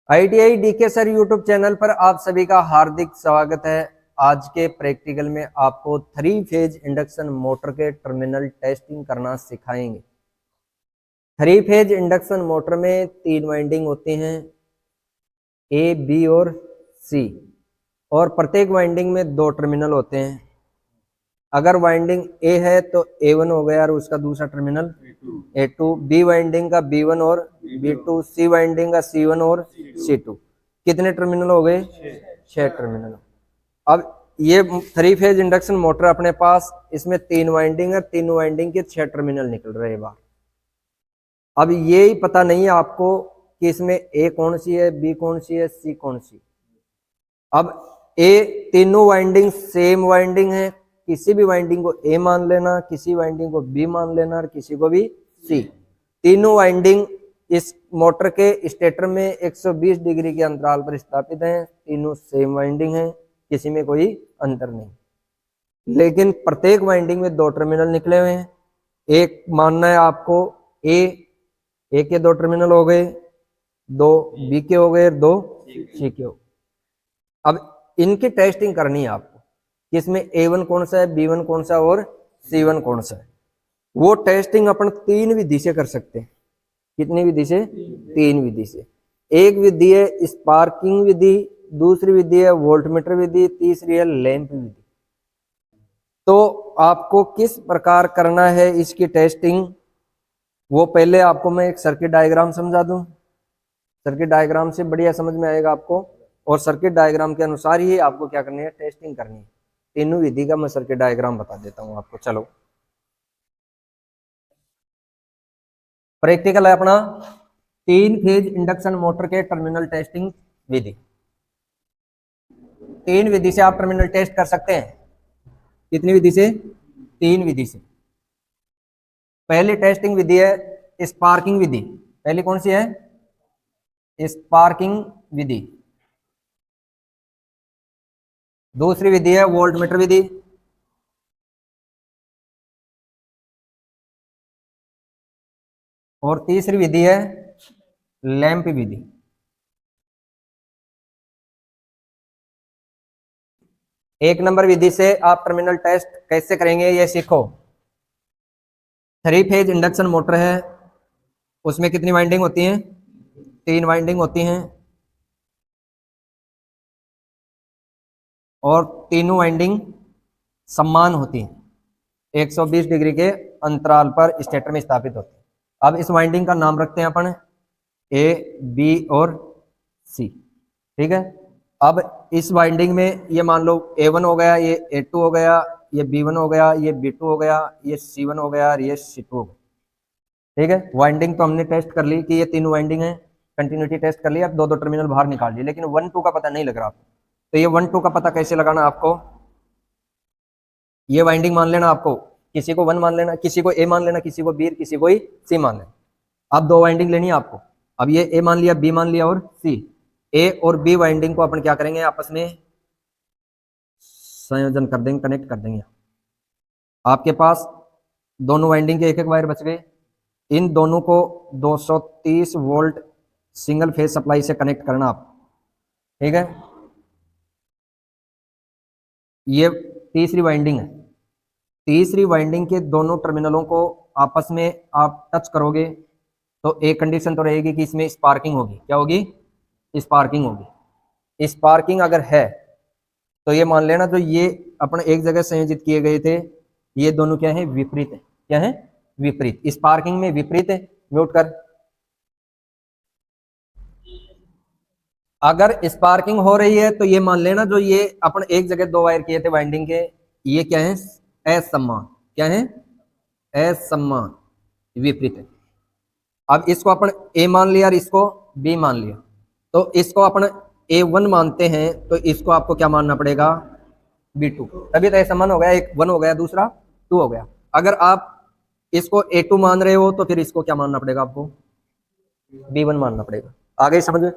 ITI DK sir YouTube channel पर आप सभी का हार्दिक स्वागत है। आज के प्रैक्टिकल में आपको 3 फेज इंडक्शन मोटर के टर्मिनल टेस्टिंग करना सिखाएंगे। 3 फेज इंडक्शन मोटर में 3 वाइंडिंग होती हैं, ए, बी और सी, और प्रत्येक वाइंडिंग में 2 टर्मिनल होते हैं। अगर वाइंडिंग ए है तो A1 हो गया और उसका दूसरा टर्मिनल A2, बी वाइंडिंग का B1 और B2, सी वाइंडिंग का C1 और C2। कितने टर्मिनल हो गए? 6 टर्मिनल। अब ये 3 फेज इंडक्शन मोटर अपने पास, इसमें 3 वाइंडिंग है, 3 वाइंडिंग के 6 टर्मिनल निकल रहे हैं बाहर। अब ये ही पता नहीं है आपको कि इसमें ए कौन सी है, बी कौन सी है, सी कौन सी। अब ए तीनों वाइंडिंग सेम वाइंडिंग है, किसी भी वाइंडिंग को ए मान लेना, किसी वाइंडिंग को बी मान लेना और किसी को भी सी। तीनों वाइंडिंग इस मोटर के स्टेटर में 120 डिग्री के अंतराल पर स्थापित हैं। तीनों सेम वाइंडिंग हैं, किसी में कोई अंतर नहीं, लेकिन प्रत्येक वाइंडिंग में 2 टर्मिनल निकले हुए हैं। एक मानना है आपको ए के 2 टर्मिनल हो गए, 2 बी के हो गए, 2 सी के हो गए। अब इनकी टेस्टिंग करनी है आपको कि इसमें A1 कौन सा है, B1 कौन सा और C1 कौन सा है। वो टेस्टिंग अपन 3 विधि से कर सकते हैं। कितनी विधि से? 3 विधि से। एक विधि है स्पार्किंग विधि, दूसरी विधि है वोल्टमीटर विधि, तीसरी है लैंप विधि। तो आपको किस प्रकार करना है इसकी टेस्टिंग, वो पहले आपको मैं एक सर्किट डायग्राम समझा दूं। सर्किट डायग्राम से बढ़िया समझ में आएगा आपको, और सर्किट डायग्राम के अनुसार ही आपको क्या करनी है, टेस्टिंग करनी है। तीनों विधि का मैं सर्किट डायग्राम बता देता हूं आपको। चलो प्रैक्टिकल है अपना 3 फेज इंडक्शन मोटर के टर्मिनल टेस्टिंग विधि। 3 विधि से आप टर्मिनल टेस्ट कर सकते हैं। कितनी विधि से? 3 विधि से। पहली टेस्टिंग विधि है स्पार्किंग विधि। पहली कौन सी है? स्पार्किंग विधि। दूसरी विधि है वोल्टमीटर विधि। और तीसरी विधि है लैंप विधि। एक नंबर विधि से आप टर्मिनल टेस्ट कैसे करेंगे ये सीखो। 3 फेज इंडक्शन मोटर है, उसमें कितनी वाइंडिंग होती हैं? 3 वाइंडिंग होती हैं, और तीनों वाइंडिंग समान होती हैं, 120 डिग्री के अंतराल पर स्टेटर में स्थापित होती है। अब इस वाइंडिंग का नाम रखते हैं अपन ए, बी और सी। ठीक है। अब इस वाइंडिंग में ये मान लो A1 हो गया, ये A2 हो गया, ये B1 हो गया, ये B2 हो गया, ये C1 हो गया और ये C2 हो गया। ठीक है। वाइंडिंग तो हमने टेस्ट कर ली कि ये तीनों वाइंडिंग है, कंटिन्यूटी टेस्ट कर लिया, 2 टर्मिनल बाहर निकाल लिए, लेकिन 1 2 का पता नहीं लग रहा आपको। तो ये 1 2 का पता कैसे लगाना आपको, ये वाइंडिंग मान लेना आपको, किसी को 1 मान लेना, किसी को ए मान लेना, किसी को बी, किसी को सी मान लेना। अब 2 वाइंडिंग लेनी है आपको। अब ये ए मान लिया, बी मान लिया और सी। ए और बी वाइंडिंग को अपन क्या करेंगे, आपस में संयोजन कर देंगे, कनेक्ट कर देंगे। आपके पास दोनों वाइंडिंग के एक एक वायर बच गए। इन दोनों को 230 वोल्ट सिंगल फेज सप्लाई से कनेक्ट करना आप। ठीक है। ये तीसरी वाइंडिंग है। तीसरी वाइंडिंग के दोनों टर्मिनलों को आपस में आप टच करोगे तो एक कंडीशन तो रहेगी कि इसमें स्पार्किंग होगी। क्या होगी? स्पार्किंग होगी। स्पार्किंग अगर है तो ये मान लेना जो ये अपने एक जगह संयोजित किए गए थे, ये दोनों क्या है? विपरीत है। क्या है? विपरीत। स्पार्किंग में विपरीत है। म्यूट कर। अगर स्पार्किंग हो रही है तो ये मान लेना जो ये अपन एक जगह 2 वायर किए थे वाइंडिंग के, ये क्या है? असमान। क्या है? असमान, विपरीत है। अब इसको अपन ए मान लिया और इसको बी मान लिया, तो इसको अपन A1 मानते हैं, तो इसको आपको क्या मानना पड़ेगा? B2। तभी तो असमान हो गया, एक 1 हो गया, दूसरा 2 हो गया। अगर आप इसको A2 मान रहे हो तो फिर इसको क्या मानना पड़ेगा आपको? B1 मानना पड़ेगा। आगे समझ में?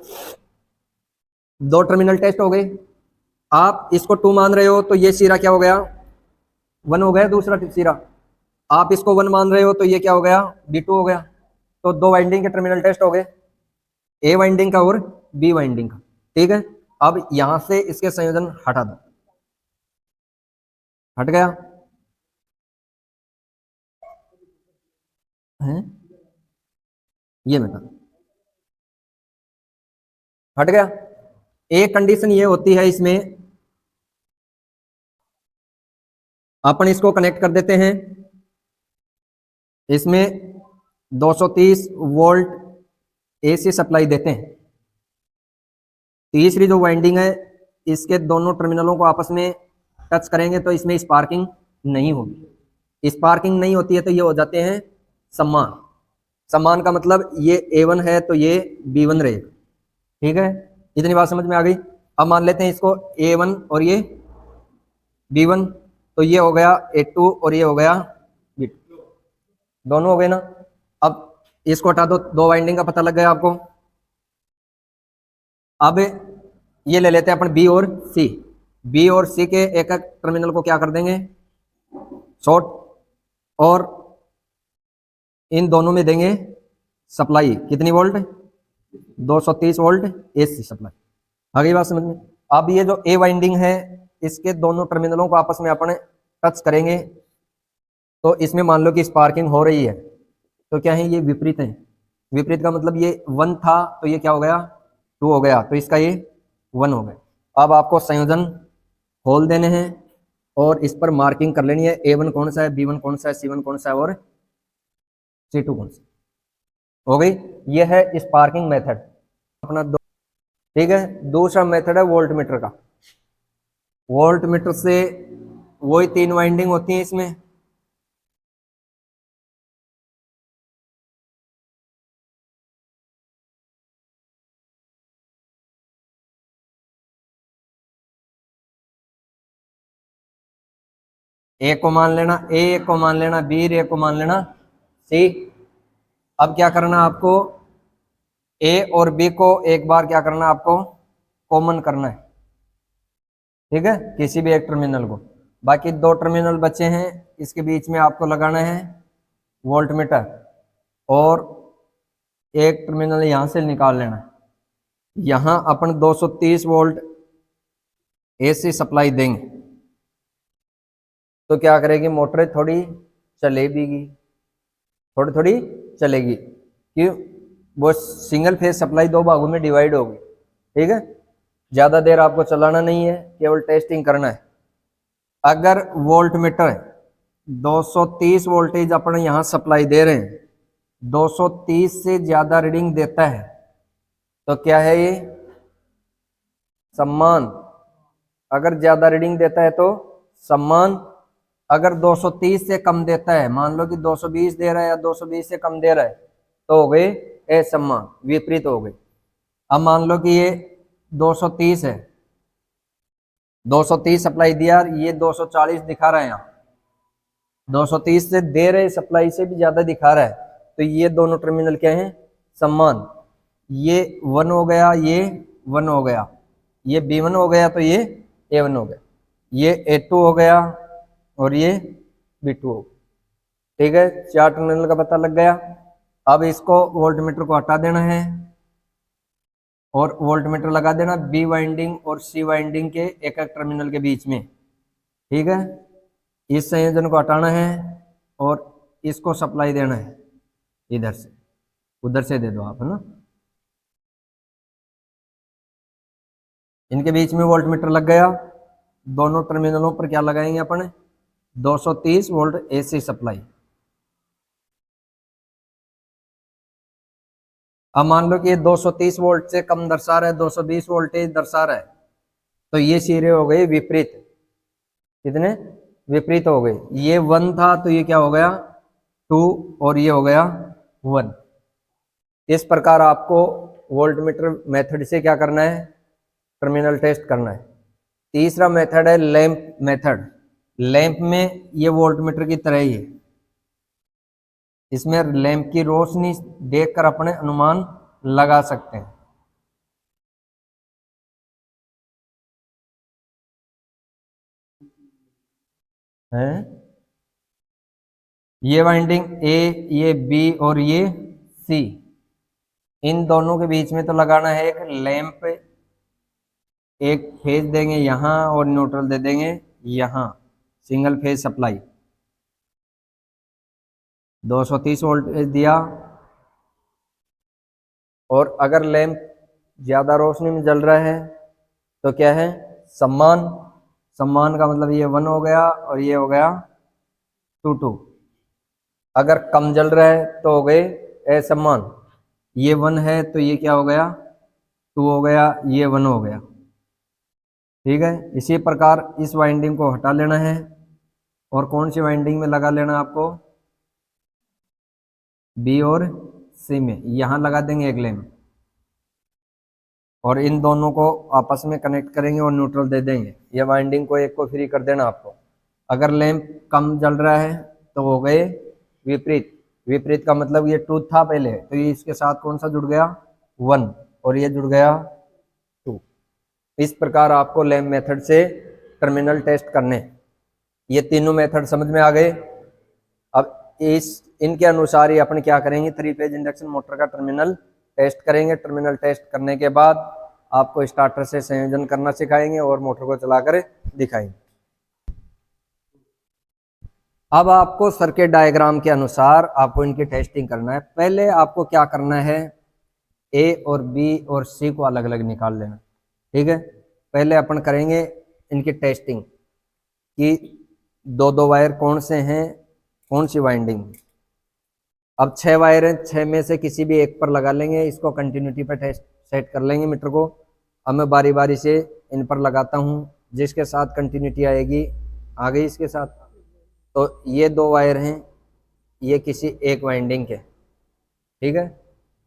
2 टर्मिनल टेस्ट हो गए। आप इसको 2 मान रहे हो तो ये सिरा क्या हो गया? 1 हो गया, दूसरा सिरा। आप इसको 1 मान रहे हो तो ये क्या हो गया? B2 हो गया। तो 2 वाइंडिंग के टर्मिनल टेस्ट हो गए, ए वाइंडिंग का और बी वाइंडिंग का। ठीक है, अब यहां से इसके संयोजन हटा दो, हट गया है, ये बता, हट गया। एक कंडीशन ये होती है इसमें, अपन इसको कनेक्ट कर देते हैं, इसमें 230 वोल्ट एसी सप्लाई देते हैं। तीसरी जो वाइंडिंग है, इसके दोनों टर्मिनलों को आपस में टच करेंगे तो इसमें स्पार्किंग नहीं होगी। स्पार्किंग नहीं होती है तो ये हो जाते हैं समान। समान का मतलब ये A1 है तो ये B1 रहेगा। ठीक है, इतनी बात समझ में आ गई। अब मान लेते हैं इसको A1 और ये B1, तो ये हो गया A2 और ये हो गया B2, दोनों हो गए ना। अब इसको हटा दो, दो वाइंडिंग का पता लग गया आपको। अब ये ले लेते हैं अपन बी और सी। बी और सी के एक एक टर्मिनल को क्या कर देंगे, शॉर्ट, और इन दोनों में देंगे सप्लाई कितनी वोल्ट, 230 वोल्ट एसी सप्लाई। आगे बात समझ में। अब ये जो ए वाइंडिंग है, इसके दोनों टर्मिनलों को आपस में अपन टच करेंगे तो इसमें मान लो कि स्पार्किंग हो रही है, तो क्या है, ये विपरीत है। विपरीत का मतलब ये 1 था तो ये क्या हो गया, 2 हो गया, तो इसका ये 1 हो गया। अब आपको संयोजन खोल देने हैं और इस पर मार्किंग कर लेनी है, A1 कौन सा है, B1 कौन सा है, C1 कौन सा है और C2 कौन सा। हो गई, ये है स्पार्किंग मेथड अपना दो। ठीक है, दूसरा मेथड है वोल्ट मीटर का। वोल्ट मीटर से वही 3 वाइंडिंग होती है इसमें, ए को मान लेना ए, को मान लेना बी, ए को मान लेना सी। अब क्या करना आपको, ए और बी को एक बार क्या करना आपको, कॉमन करना है। ठीक है, किसी भी एक टर्मिनल को, बाकी दो टर्मिनल बचे हैं, इसके बीच में आपको लगाना है वोल्ट मीटर, और एक टर्मिनल यहां से निकाल लेना है। यहां अपन 230 वोल्ट एसी सप्लाई देंगे तो क्या करेगी मोटर, थोड़ी चलेगी, थोड़ी थोड़ी चलेगी, क्यों, वो सिंगल फेज सप्लाई दो भागों में डिवाइड होगी। ठीक है, ज्यादा देर आपको चलाना नहीं है, केवल टेस्टिंग करना है। अगर वोल्ट मीटर 230 वोल्टेज अपन यहां सप्लाई दे रहे हैं, 230 से ज्यादा रीडिंग देता है तो क्या है ये, सम्मान। अगर ज्यादा रीडिंग देता है तो सम्मान। अगर 230 से कम देता है, मान लो कि 220 दे रहा है या 220 से कम दे रहा है, तो हो गए असम्मान, विपरीत हो गए। अब मान लो कि ये 230 है, 230 सप्लाई दिया, ये 240 दिखा रहा है, यहाँ 230 से दे रहे सप्लाई से भी ज्यादा दिखा रहा है, तो ये दोनों टर्मिनल क्या है, सम्मान। ये 1 हो गया, ये 1 हो गया, ये B1 हो गया, तो ये A1 हो गया, ये A2 हो गया और ये B2 हो गया। ठीक है, 4 टर्मिनल का पता लग गया। अब इसको वोल्ट मीटर को हटा देना है और वोल्ट मीटर लगा देना बी वाइंडिंग और सी वाइंडिंग के एक एक टर्मिनल के बीच में। ठीक है, इस संयोजन को हटाना है और इसको सप्लाई देना है, इधर से, उधर से दे दो आप, है ना। इनके बीच में वोल्ट मीटर लग गया, दोनों टर्मिनलों पर क्या लगाएंगे अपन, 230 वोल्ट एसी सप्लाई। अब मान लो कि ये 230 वोल्ट से कम दर्शा रहा है, 220 वोल्टेज दर्शा रहा है, तो ये सिरे हो गए विपरीत। कितने विपरीत हो गए, ये 1 था तो ये क्या हो गया 2, और ये हो गया 1। इस प्रकार आपको वोल्ट मीटर मेथड से क्या करना है, टर्मिनल टेस्ट करना है। तीसरा मेथड है लैंप मेथड। लैंप में ये वोल्ट मीटर की तरह ही है, इसमें लैंप की रोशनी देखकर अपने अनुमान लगा सकते हैं। हैं, ये वाइंडिंग ए, ये बी और ये सी, इन दोनों के बीच में तो लगाना है एक लैंप, एक फेज देंगे यहाँ और न्यूट्रल दे देंगे यहाँ, सिंगल फेज सप्लाई 230 वोल्ट दिया। और अगर लैंप ज़्यादा रोशनी में जल रहा है तो क्या है, सम्मान, सम्मान का मतलब ये 1 हो गया और ये हो गया 2। अगर कम जल रहा है तो हो गए असम्मान, ये 1 है तो ये क्या हो गया 2 हो गया, ये 1 हो गया। ठीक है, इसी प्रकार इस वाइंडिंग को हटा लेना है और कौन सी वाइंडिंग में लगा लेना आपको, बी और सी में, यहाँ लगा देंगे एक लैंप और इन दोनों को आपस में कनेक्ट करेंगे और न्यूट्रल दे देंगे। ये वाइंडिंग को एक को फ्री कर देना आपको। अगर लैंप कम जल रहा है तो हो गए विपरीत, विपरीत का मतलब ये 2 था पहले तो ये इसके साथ कौन सा जुड़ गया 1 और ये जुड़ गया 2। इस प्रकार आपको लैंप मेथड से टर्मिनल टेस्ट करने, ये तीनों मेथड समझ में आ गए। अब इनके अनुसार ही अपन क्या करेंगे, 3 फेज इंडक्शन मोटर का टर्मिनल टेस्ट करेंगे। टर्मिनल टेस्ट करने के बाद आपको स्टार्टर से संयोजन करना सिखाएंगे और मोटर को चलाकर दिखाएंगे। अब आपको सर्किट डायग्राम के अनुसार आपको इनकी टेस्टिंग करना है। पहले आपको क्या करना है, ए और बी और सी को अलग अलग निकाल लेना। ठीक है, पहले अपन करेंगे इनकी टेस्टिंग कि 2 वायर कौन से हैं, कौन सी वाइंडिंग। अब 6 वायर हैं, 6 में से किसी भी एक पर लगा लेंगे, इसको कंटिन्यूटी पर टेस्ट सेट कर लेंगे मीटर को। अब मैं बारी बारी से इन पर लगाता हूँ, जिसके साथ कंटिन्यूटी आएगी आ गई इसके साथ। तो ये 2 वायर हैं, ये किसी एक वाइंडिंग के, ठीक है,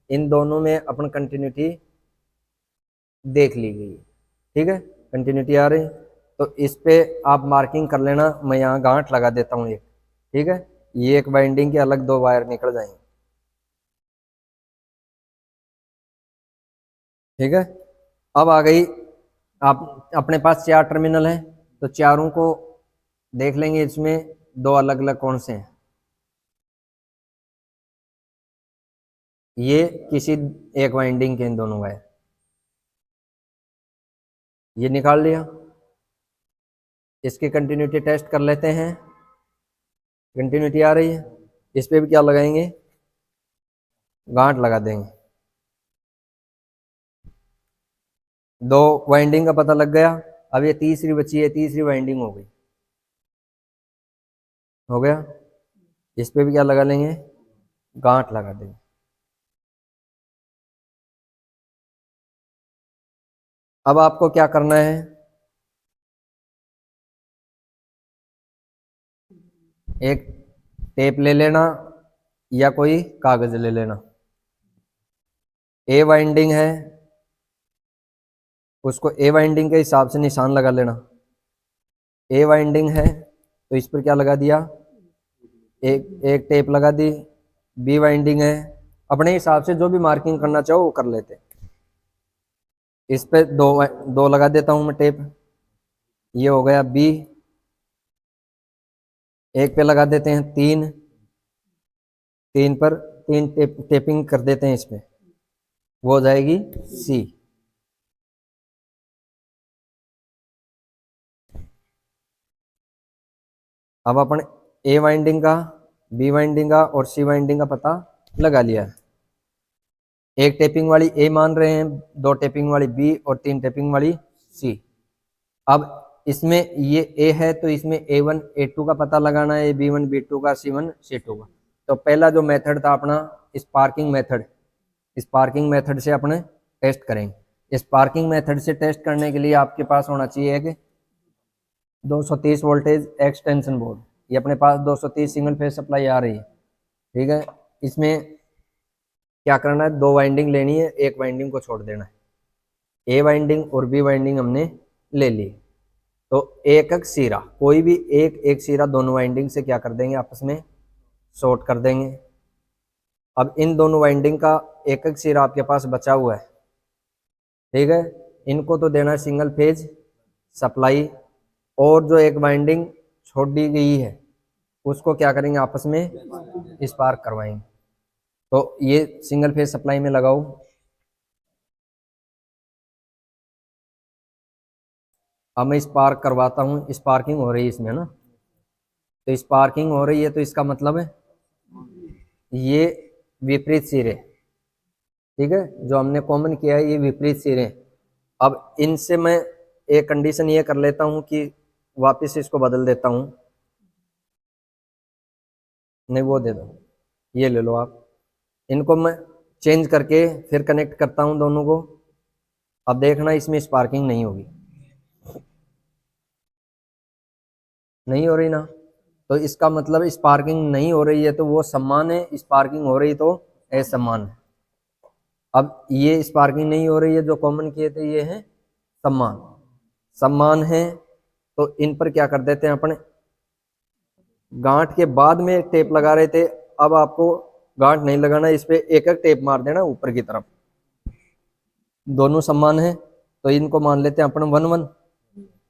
इन दोनों में अपन कंटिन्यूटी देख ली गई। ठीक है, कंटिन्यूटी आ रही, तो इस पे आप मार्किंग कर लेना। मैं यहाँ गांठ लगा देता हूँ एक। ठीक है, ये एक वाइंडिंग के अलग 2 वायर निकल जाएंगे। ठीक है, अब आ गई, आप अपने पास 4 टर्मिनल हैं तो चारों को देख लेंगे, इसमें 2 अलग अलग कौन से हैं। ये किसी एक वाइंडिंग के इन दोनों वायर, ये निकाल लिया। इसकी कंटिन्यूटी टेस्ट कर लेते हैं, कंटिन्यूटी आ रही है। इस पे भी क्या लगाएंगे, गांठ लगा देंगे। 2 वाइंडिंग का पता लग गया। अब ये तीसरी बची है, तीसरी वाइंडिंग हो गई, हो गया। इस पे भी क्या लगा लेंगे, गांठ लगा देंगे। अब आपको क्या करना है, एक टेप ले लेना या कोई कागज ले लेना। ए वाइंडिंग है, उसको ए वाइंडिंग के हिसाब से निशान लगा लेना। ए वाइंडिंग है तो इस पर क्या लगा दिया, एक टेप लगा दी। बी वाइंडिंग है, अपने हिसाब से जो भी मार्किंग करना चाहो वो कर लेते। इस पे दो लगा देता हूं मैं टेप, ये हो गया बी। एक पे लगा देते हैं 3, 3 पर 3 टेपिंग कर देते हैं, इस पे वो हो जाएगी सी। अब अपन ए वाइंडिंग का, बी वाइंडिंग का और सी वाइंडिंग का पता लगा लिया है। एक टेपिंग वाली ए मान रहे हैं, 2 टेपिंग वाली बी और 3 टेपिंग वाली सी। अब इसमें ये ए है तो इसमें A1 A2 का पता लगाना है, B1 B2 का, C1 C2 का। तो पहला जो मेथड था अपना स्पार्किंग मेथड, स्पार्किंग मेथड से अपने टेस्ट करेंगे। स्पार्किंग मेथड से टेस्ट करने के लिए आपके पास होना चाहिए कि 230 वोल्टेज एक्सटेंशन बोर्ड। ये अपने पास 230 सिंगल फेज सप्लाई आ रही है। ठीक है, इसमें क्या करना है, 2 वाइंडिंग लेनी है, एक वाइंडिंग को छोड़ देना है। ए वाइंडिंग और बी वाइंडिंग हमने ले ली, तो एक एक सिरा, कोई भी एक सिरा दोनों वाइंडिंग से क्या कर देंगे, आपस में शॉर्ट कर देंगे। अब इन दोनों वाइंडिंग का एक एक सिरा आपके पास बचा हुआ है। ठीक है, इनको तो देना है सिंगल फेज सप्लाई, और जो एक वाइंडिंग छोड़ दी गई है उसको क्या करेंगे, आपस में स्पार्क करवाएंगे। तो ये सिंगल फेज सप्लाई में लगाओ। अब मैं स्पार्क करवाता हूँ, स्पार्किंग हो रही है इसमें ना, तो स्पार्किंग हो रही है तो इसका मतलब है ये विपरीत सिरे, ठीक है, जो हमने कॉमन किया है ये विपरीत सिरे। अब इनसे मैं एक कंडीशन ये कर लेता हूँ कि वापस इसको बदल देता हूँ, नहीं वो दे दो, ये ले लो आप। इनको मैं चेंज करके फिर कनेक्ट करता हूँ दोनों को। अब देखना इसमें स्पार्किंग नहीं होगी, नहीं हो रही ना, तो इसका मतलब स्पार्किंग नहीं हो रही है तो वो समान है, स्पार्किंग हो रही तो असमान है। अब ये स्पार्किंग नहीं हो रही है, जो कॉमन किए थे ये है समान, समान है तो इन पर क्या कर देते हैं अपने, गांठ के बाद में टेप लगा रहे थे, अब आपको गांठ नहीं लगाना, इस पे एक एक टेप मार देना ऊपर की तरफ। दोनों समान है तो इनको मान लेते हैं अपन 1 1।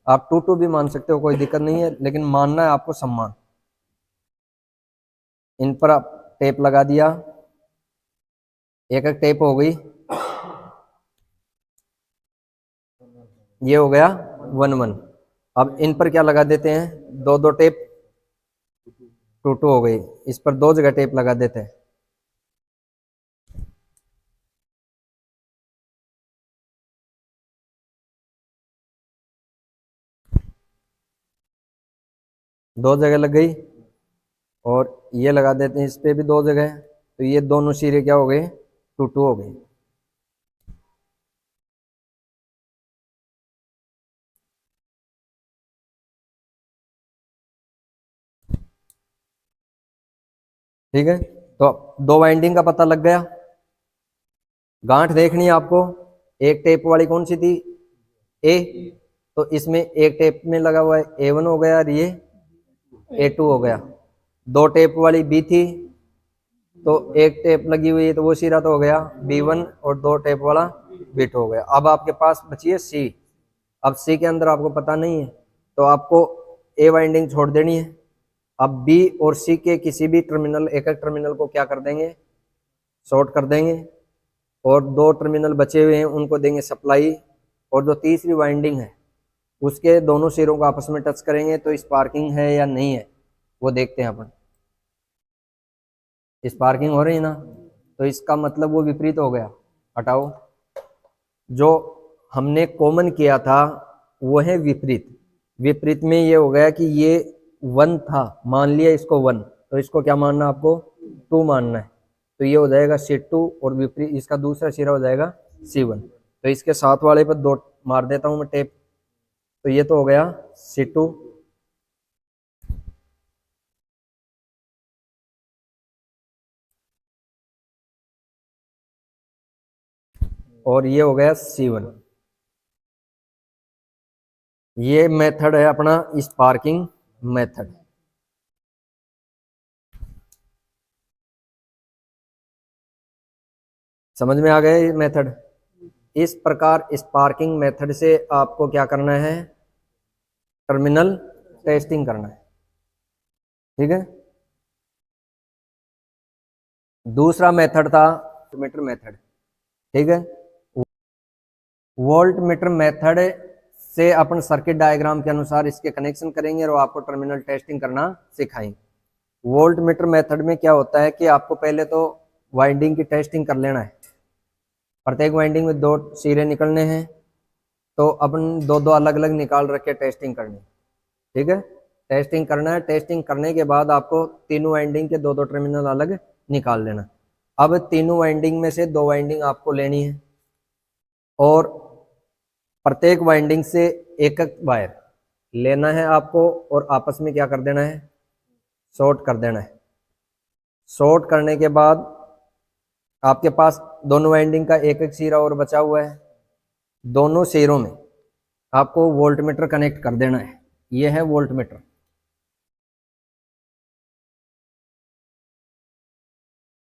आप 2 2 भी मान सकते हो, कोई दिक्कत नहीं है, लेकिन मानना है आपको समान। इन पर आप टेप लगा दिया, एक एक टेप हो गई, ये हो गया 1 1। अब इन पर क्या लगा देते हैं, 2 2 टेप, 2 2 हो गई, इस पर 2 जगह टेप लगा देते हैं। दो जगह लग गई, और ये लगा देते हैं इस पे भी 2 जगह, तो ये दोनों सिरे क्या हो गए, 2 2 हो गए। ठीक है, तो 2 वाइंडिंग का पता लग गया। गांठ देखनी है आपको, एक टेप वाली कौन सी थी, ए, तो इसमें एक टेप में लगा हुआ है A1 हो गया, और ये A2 हो गया। 2 टेप वाली बी थी, तो एक टेप लगी हुई है तो वो सिरा तो हो गया B1, और 2 टेप वाला B2 हो गया। अब आपके पास बची है C। अब C के अंदर आपको पता नहीं है तो आपको A वाइंडिंग छोड़ देनी है। अब B और C के किसी भी टर्मिनल, एक एक टर्मिनल को क्या कर देंगे, शॉर्ट कर देंगे, और 2 टर्मिनल बचे हुए हैं उनको देंगे सप्लाई, और जो तीसरी वाइंडिंग है उसके दोनों सिरों को आपस में टच करेंगे, तो स्पार्किंग है या नहीं है वो देखते हैं अपन। स्पार्किंग हो रही है ना, तो इसका मतलब वो विपरीत हो गया, हटाओ। जो हमने कॉमन किया था वो है विपरीत, विपरीत में ये हो गया कि ये 1 था, मान लिया इसको 1, तो इसको क्या मानना आपको, 2 मानना है, तो ये हो जाएगा C2, और विपरीत इसका दूसरा सिरा हो जाएगा C1। तो इसके साथ वाले पर 2 मार देता हूं मैं टेप, तो ये तो हो गया C2, और ये हो गया C1। ये मेथड है अपना स्पार्किंग मेथड। समझ में आ गया ये मेथड। इस प्रकार स्पार्किंग मेथड से आपको क्या करना है, टर्मिनल टेस्टिंग करना है, ठीक है। दूसरा मेथड था वोल्टमीटर मेथड, ठीक है। वोल्टमीटर मेथड से अपन सर्किट डायग्राम के अनुसार इसके कनेक्शन करेंगे और आपको टर्मिनल टेस्टिंग करना सिखाएंगे। वोल्टमीटर मेथड में क्या होता है कि आपको पहले तो वाइंडिंग की टेस्टिंग कर लेना है। प्रत्येक वाइंडिंग में 2 सिरे निकलने हैं, तो अपन 2 2 अलग अलग निकाल रखे टेस्टिंग करनी, ठीक है। टेस्टिंग करना है, टेस्टिंग करने के बाद आपको तीनों वाइंडिंग के 2 2 टर्मिनल अलग निकाल लेना। अब तीनों वाइंडिंग में से 2 वाइंडिंग आपको लेनी है, और प्रत्येक वाइंडिंग से एक एक वायर लेना है आपको, और आपस में क्या कर देना है, शॉर्ट कर देना है। शॉर्ट करने के बाद आपके पास दोनों वाइंडिंग का एक एक सिरा और बचा हुआ है, दोनों सिरों में आपको वोल्टमीटर कनेक्ट कर देना है। ये है वोल्टमीटर।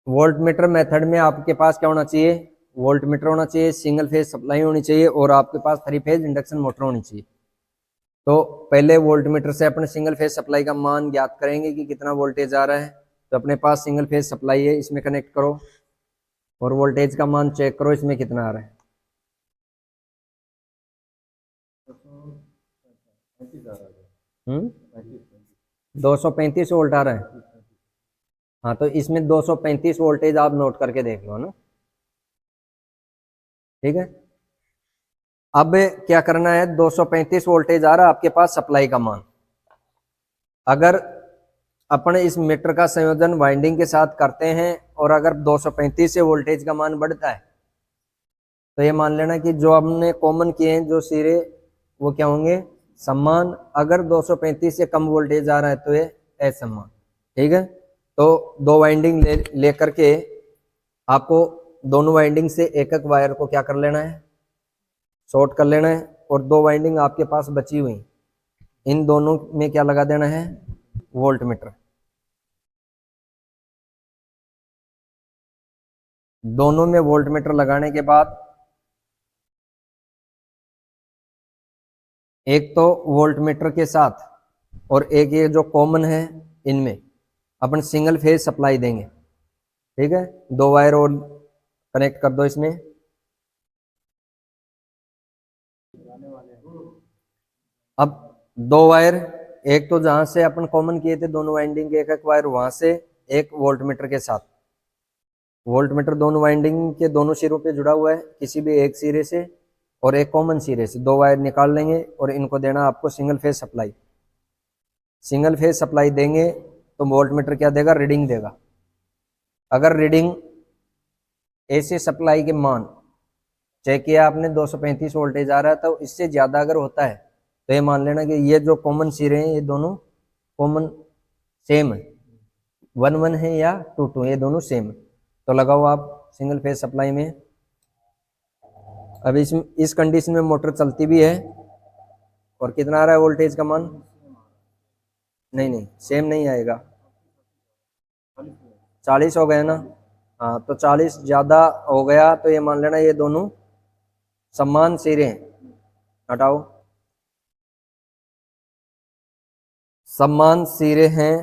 वोल्टमीटर मेथड में आपके पास क्या होना चाहिए, वोल्टमीटर होना चाहिए, सिंगल फेज सप्लाई होनी चाहिए, और आपके पास 3 फेज इंडक्शन मोटर होनी चाहिए। तो पहले वोल्टमीटर से अपने सिंगल फेज सप्लाई का मान ज्ञात करेंगे कि कितना वोल्टेज आ रहा है। तो अपने पास सिंगल फेज सप्लाई है, इसमें कनेक्ट करो। और वोल्टेज का मान चेक करो इसमें कितना आ रहा है। 235 वोल्ट आ रहा है। हाँ तो इसमें 235 वोल्टेज आप नोट करके देख लो ना। ठीक है, अब क्या करना है, 235 वोल्टेज आ रहा है आपके पास सप्लाई का मान। अगर अपन इस मीटर का संयोजन वाइंडिंग के साथ करते हैं और अगर 235 से वोल्टेज का मान बढ़ता है तो ये मान लेना कि जो हमने कॉमन किए हैं जो सिरे वो क्या होंगे, समान। अगर 235 से कम वोल्टेज आ रहा है तो ये असमान। ठीक है, तो दो वाइंडिंग ले करके आपको दोनों वाइंडिंग से एक एक वायर को क्या कर लेना है, शॉर्ट कर लेना है। और दो वाइंडिंग आपके पास बची हुई, इन दोनों में क्या लगा देना है, वोल्ट मीटर। दोनों में वोल्ट मीटर लगाने के बाद एक तो वोल्ट मीटर के साथ और एक ये जो कॉमन है इनमें अपन सिंगल फेज सप्लाई देंगे। ठीक है, दो वायर और कनेक्ट कर दो इसमें। अब दो वायर, एक तो जहां से अपन कॉमन किए थे दोनों वाइंडिंग के एक एक वायर वहां से, एक वोल्ट मीटर के साथ। वोल्ट मीटर दोनों वाइंडिंग के दोनों सिरों पे जुड़ा हुआ है, किसी भी एक सिरे से और एक कॉमन सिरे से दो वायर निकाल लेंगे और इनको देना आपको single phase supply. Single phase supply देंगे तो वोल्ट मीटर क्या देगा, रीडिंग देगा। अगर रीडिंग ऐसे सप्लाई के मान चेक किया आपने 235 वोल्टेज आ रहा है तो इससे ज़्यादा अगर होता है तो ये मान लेना कि ये जो कॉमन सिरे हैं ये दोनों कॉमन सेम है, 1 1 है या 2 2, ये दोनों सेम है। तो लगाओ आप सिंगल फेज सप्लाई में। अब इस कंडीशन में मोटर चलती भी है और कितना आ रहा है वोल्टेज का मान, नहीं नहीं सेम नहीं आएगा, 40 हो गया ना। हाँ तो 40 ज़्यादा हो गया तो ये मान लेना ये दोनों समान सिरे हैं। हटाओ, समान सिरे हैं।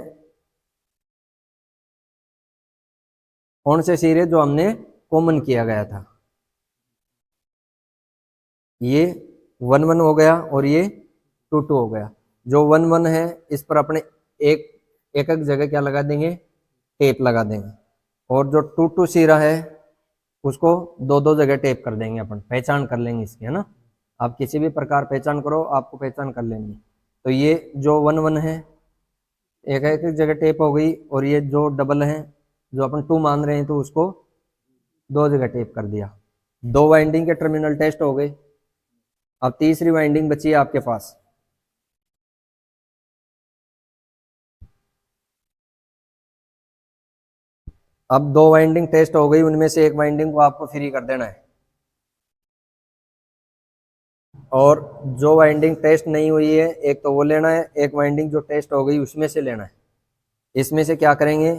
कौन से सिरे, जो हमने कॉमन किया गया था। ये 1 1 हो गया और ये 2 2 हो गया। जो 1 1 है इस पर अपने एक एक जगह क्या लगा देंगे, टेप लगा देंगे। और जो 2 2 सिरा है उसको दो दो जगह टेप कर देंगे, अपन पहचान कर लेंगे इसकी, है ना। आप किसी भी प्रकार पहचान करो, आपको पहचान कर लेनी। तो ये जो 1 1 है एक एक जगह टेप हो गई, और ये जो डबल है जो अपन 2 मान रहे हैं तो उसको दो जगह टेप कर दिया। दो वाइंडिंग के टर्मिनल टेस्ट हो गए। अब तीसरी वाइंडिंग बची है आपके पास। अब दो वाइंडिंग टेस्ट हो गई, उनमें से एक वाइंडिंग को आपको फ्री कर देना है, और जो वाइंडिंग टेस्ट नहीं हुई है एक तो वो लेना है, एक वाइंडिंग जो टेस्ट हो गई उसमें से लेना है। इसमें से क्या करेंगे,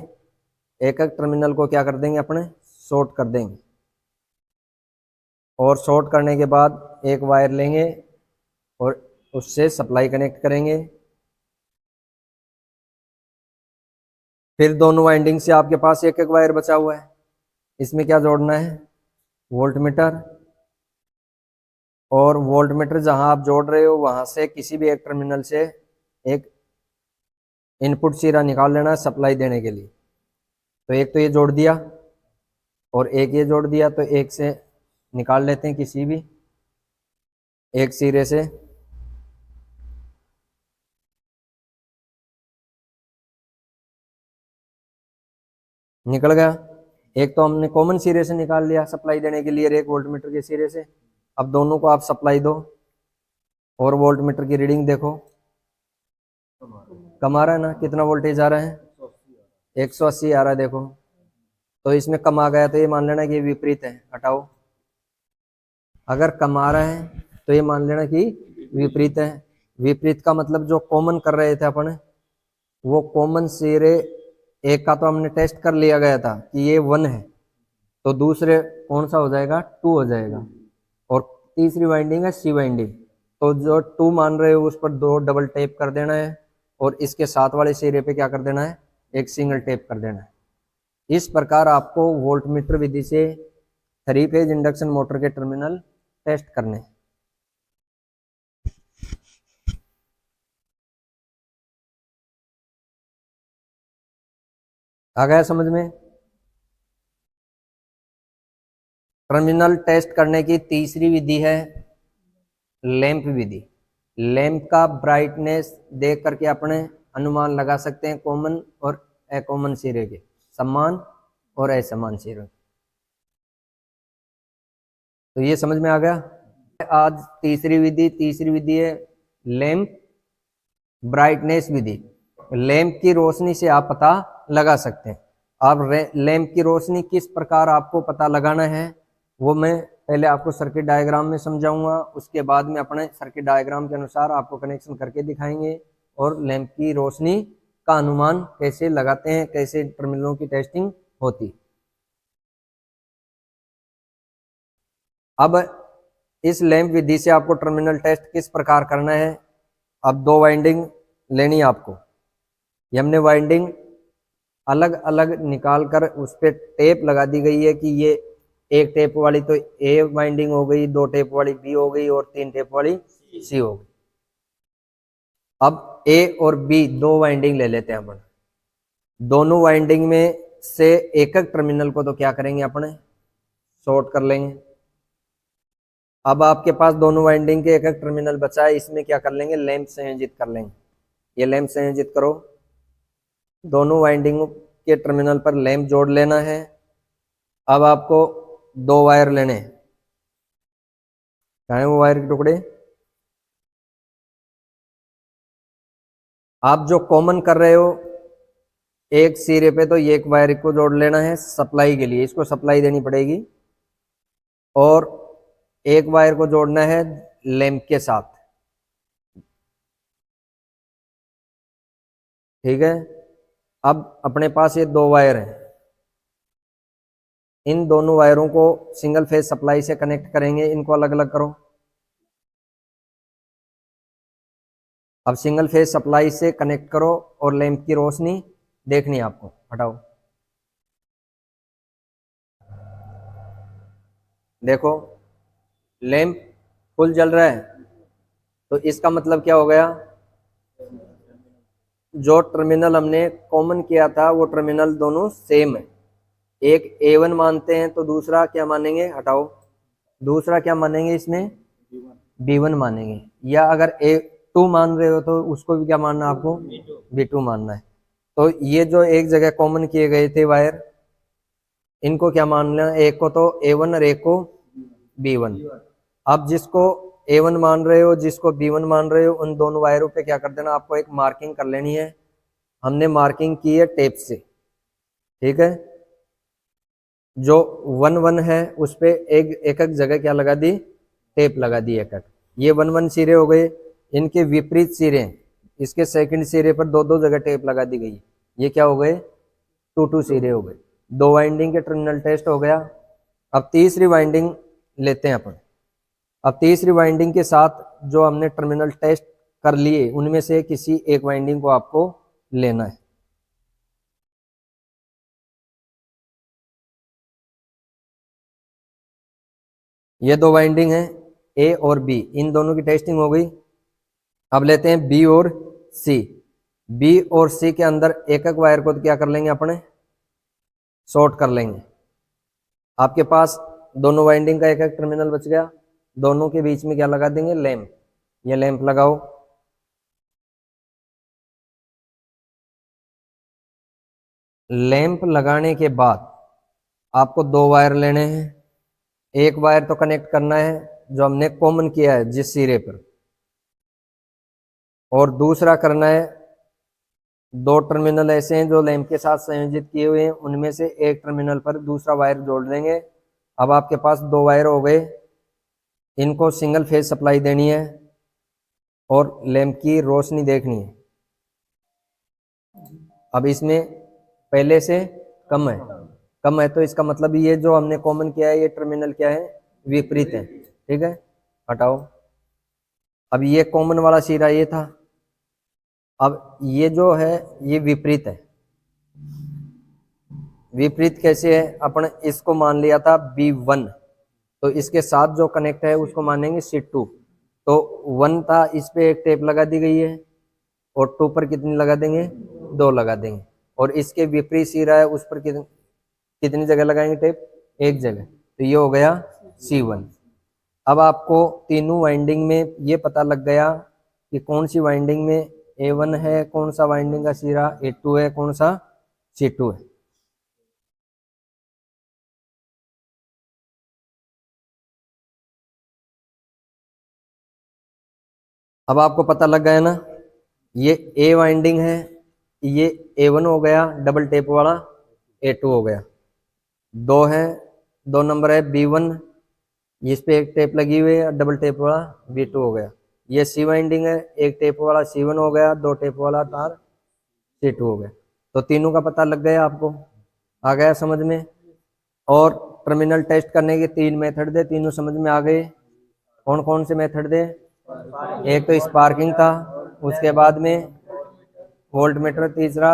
एक एक टर्मिनल को क्या कर देंगे, अपने शॉर्ट कर देंगे। और शॉर्ट करने के बाद एक वायर लेंगे और उससे सप्लाई कनेक्ट करेंगे। फिर दोनों वाइंडिंग से आपके पास एक एक वायर बचा हुआ है, इसमें क्या जोड़ना है, वोल्ट मीटर। और वोल्ट मीटर जहां आप जोड़ रहे हो वहां से किसी भी एक टर्मिनल से एक इनपुट सिरा निकाल लेना है सप्लाई देने के लिए। तो एक तो ये जोड़ दिया और एक ये जोड़ दिया, तो एक से निकाल लेते हैं किसी भी एक सिरे से। निकल गया। एक तो हमने कॉमन सिरे से निकाल लिया सप्लाई देने के लिए एक वोल्ट मीटर के सिरे से। अब दोनों को आप सप्लाई दो और वोल्ट मीटर की रीडिंग देखो, कम आ रहा है ना, कितना वोल्टेज आ रहा है, 180 आ रहा है। देखो तो इसमें कम आ गया तो ये मान लेना कि विपरीत है, हटाओ। अगर कम आ रहा है तो ये मान लेना कि विपरीत है। विपरीत का मतलब जो कॉमन कर रहे थे अपन, वो कॉमन सिरे एक का तो हमने टेस्ट कर लिया गया था कि ये 1 है, तो दूसरे कौन सा हो जाएगा, 2 हो जाएगा। और तीसरी वाइंडिंग है सी वाइंडिंग, तो जो 2 मान रहे हो उस पर दो डबल टेप कर देना है और इसके साथ वाले सिरे पे क्या कर देना है, एक सिंगल टेप कर देना है। इस प्रकार आपको वोल्टमीटर विधि से 3 फेज इंडक्शन मोटर के टर्मिनल टेस्ट करने। आ गया समझ में? टर्मिनल टेस्ट करने की तीसरी विधि है लैंप विधि। लैंप का ब्राइटनेस देख करके अपने अनुमान लगा सकते हैं कॉमन और अकॉमन सिरे के, समान और असमान सिरे। तो ये समझ में आ गया। आज तीसरी विधि है लैंप ब्राइटनेस विधि। लैंप की रोशनी से आप पता लगा सकते हैं। अब लैंप की रोशनी किस प्रकार आपको पता लगाना है वो मैं पहले आपको सर्किट डायग्राम में समझाऊंगा, उसके बाद में अपने सर्किट डायग्राम के अनुसार आपको कनेक्शन करके दिखाएंगे और लैंप की रोशनी का अनुमान कैसे लगाते हैं, कैसे टर्मिनलों की टेस्टिंग होती। अब इस लैंप विधि से आपको टर्मिनल टेस्ट किस प्रकार करना है। अब 2 वाइंडिंग लेनी है आपको। ये हमने वाइंडिंग अलग अलग निकाल कर उस पर टेप लगा दी गई है कि ये एक टेप वाली तो ए वाइंडिंग हो गई, 2 टेप वाली बी हो गई और 3 टेप वाली सी हो गई। अब ए और बी 2 वाइंडिंग ले लेते हैं अपन। दोनों वाइंडिंग में से एक एक टर्मिनल को तो क्या करेंगे अपने शॉर्ट कर लेंगे। अब आपके पास दोनों वाइंडिंग के एक एक टर्मिनल बचा है, इसमें क्या कर लेंगे लैंप संयोजित कर लेंगे। ये लैंप संयोजित करो, दोनों वाइंडिंग के टर्मिनल पर लैंप जोड़ लेना है। अब आपको 2 वायर लेने हैं। कहाँ है वो वायर के टुकड़े? आप जो कॉमन कर रहे हो एक सिरे पे तो एक वायर को जोड़ लेना है सप्लाई के लिए, इसको सप्लाई देनी पड़ेगी। और एक वायर को जोड़ना है लैंप के साथ, ठीक है। अब अपने पास ये 2 वायर हैं, इन दोनों वायरों को सिंगल फेज सप्लाई से कनेक्ट करेंगे। इनको अलग अलग करो। अब सिंगल फेज सप्लाई से कनेक्ट करो और लैंप की रोशनी देखनी है आपको। हटाओ, देखो लैंप फुल जल रहा है, तो इसका मतलब क्या हो गया, जो टर्मिनल हमने कॉमन किया था वो टर्मिनल दोनों सेम है। एक A1 मानते हैं तो दूसरा क्या मानेंगे, हटाओ, दूसरा क्या मानेंगे इसमें B1 मानेंगे। या अगर A2 मान रहे हो तो उसको भी क्या मानना है आपको, B2 मानना है। तो ये जो एक जगह कॉमन किए गए थे वायर, इनको क्या मानना है, एक को तो A1 और एक को B1। अब जिसको A1 मान रहे हो जिसको B1 मान रहे हो उन दोनों वायरों पे क्या कर देना, आपको एक मार्किंग कर लेनी है। हमने मार्किंग की है टेप से, ठीक है। जो 1-1 है उस पे एक एक जगह क्या लगा दी, टेप लगा दी एक एक। ये 1-1 सिरे हो गए। इनके विपरीत सिरे, इसके सेकंड सिरे पर 2-2 जगह टेप लगा दी गई। ये क्या हो गए, 2-2 सिरे हो गए। 2 वाइंडिंग के टर्मिनल टेस्ट हो गया। अब तीसरी वाइंडिंग लेते हैं अपन। अब तीसरी वाइंडिंग के साथ जो हमने टर्मिनल टेस्ट कर लिए उनमें से किसी एक वाइंडिंग को आपको लेना है। ये 2 वाइंडिंग है ए और बी, इन दोनों की टेस्टिंग हो गई। अब लेते हैं बी और सी। बी और सी के अंदर एक एक वायर को तो क्या कर लेंगे अपने शॉर्ट कर लेंगे। आपके पास दोनों वाइंडिंग का एक एक टर्मिनल बच गया। दोनों के बीच में क्या लगा देंगे, लैंप। ये लैंप लगाओ। लैंप लगाने के बाद आपको 2 वायर लेने हैं। एक वायर तो कनेक्ट करना है जो हमने कॉमन किया है जिस सिरे पर, और दूसरा करना है 2 टर्मिनल ऐसे हैं जो लैंप के साथ संयोजित किए हुए हैं, उनमें से एक टर्मिनल पर दूसरा वायर जोड़ देंगे। अब आपके पास 2 वायर हो गए। इनको सिंगल फेज सप्लाई देनी है और लैंप की रोशनी देखनी है। अब इसमें पहले से कम है, कम है तो इसका मतलब ये जो हमने कॉमन किया है ये टर्मिनल क्या है, विपरीत है, ठीक है। हटाओ। अब ये कॉमन वाला सिरा ये था, अब ये जो है ये विपरीत है। विपरीत कैसे है, अपन इसको मान लिया था B1, तो इसके साथ जो कनेक्ट है उसको मानेंगे C2। तो 1 था, इस पे एक टेप लगा दी गई है और 2 पर कितनी लगा देंगे, 2 लगा देंगे। और इसके विपरीत सिरा है, उस पर कितनी जगह लगाएंगे टेप, एक जगह। तो ये हो गया C1। अब आपको तीनों वाइंडिंग में ये पता लग गया कि कौन सी वाइंडिंग में A1 है, कौन सा वाइंडिंग का सिरा A2 है, कौन सा C2 है। अब आपको पता लग गया ना, ये A वाइंडिंग है, ये A1 हो गया डबल टेप वाला, A2 हो गया। 2 है, 2 नंबर है B1, इस पे एक टेप लगी हुई है डबल टेप वाला, B2 हो गया। ये C वाइंडिंग है, एक टेप वाला C1 हो गया, 2 टेप वाला तार C2 हो गया। तो तीनों का पता लग गया आपको, आ गया समझ में। और टर्मिनल टेस्ट करने के 3 मेथड थे, तीनों समझ में आ गए। कौन कौन से मेथड थे, एक तो स्पार्किंग था, उसके बाद में वोल्ट मीटर, तीसरा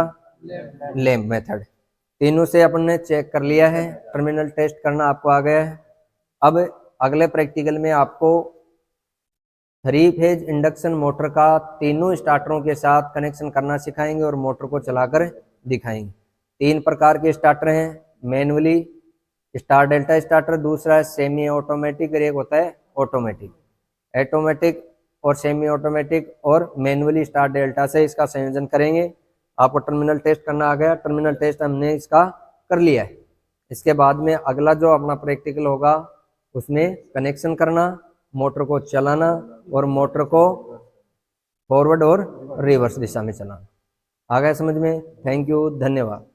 लैंप मेथड। तीनों से अपन ने चेक कर लिया है, टर्मिनल टेस्ट करना आपको आ गया है। अब अगले प्रैक्टिकल में आपको 3 फेज इंडक्शन मोटर का तीनों स्टार्टरों के साथ कनेक्शन करना सिखाएंगे और मोटर को चलाकर दिखाएंगे। 3 प्रकार के स्टार्टर हैं, मैनुअली स्टार डेल्टा स्टार्टर, दूसरा है सेमी ऑटोमेटिक और एक होता है ऑटोमेटिक। ऑटोमेटिक और सेमी ऑटोमेटिक और मैनुअली स्टार डेल्टा से इसका संयोजन करेंगे। आपको टर्मिनल टेस्ट करना आ गया, टर्मिनल टेस्ट हमने इसका कर लिया है। इसके बाद में अगला जो अपना प्रैक्टिकल होगा उसमें कनेक्शन करना, मोटर को चलाना और मोटर को फॉरवर्ड और रिवर्स दिशा में चलाना। आ गया समझ में। थैंक यू, धन्यवाद।